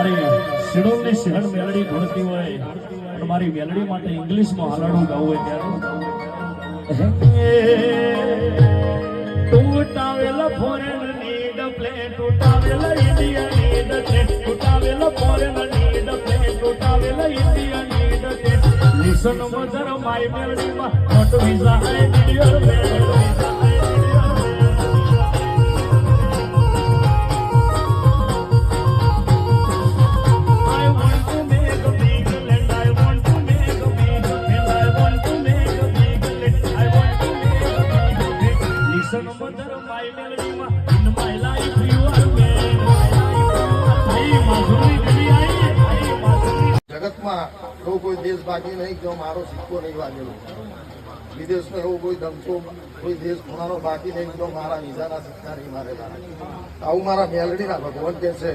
મારી શિડોલની શહેર મેલડી ભણતી હોય અને મારી મેલડી માટે ઇંગ્લિશમાં હાલડું ગાવું હોય ત્યારે ટૂટાવેલા ફોરેન નીડ પ્લે ટૂટાવેલા ઇન્ડિયા નીડ છે ટૂટાવેલા ફોરેન નીડ પ્લે ટૂટાવેલા ઇન્ડિયા નીડ છે લિસન મધર માય મેલડીમાં not visa I need your Meldi જગતમાં એવો કોઈ દેશ બાકી નહીં જો મારો સિક્કો નહીં વાગેલો. વિદેશમાં એવો કોઈ ધમકો કોઈ દેશ ખૂણાનો બાકી નહીં જો મારા વિઝાના સિક્કા નહીં મારેલા. આવું મારા મેલડીના ભગવાન કે છે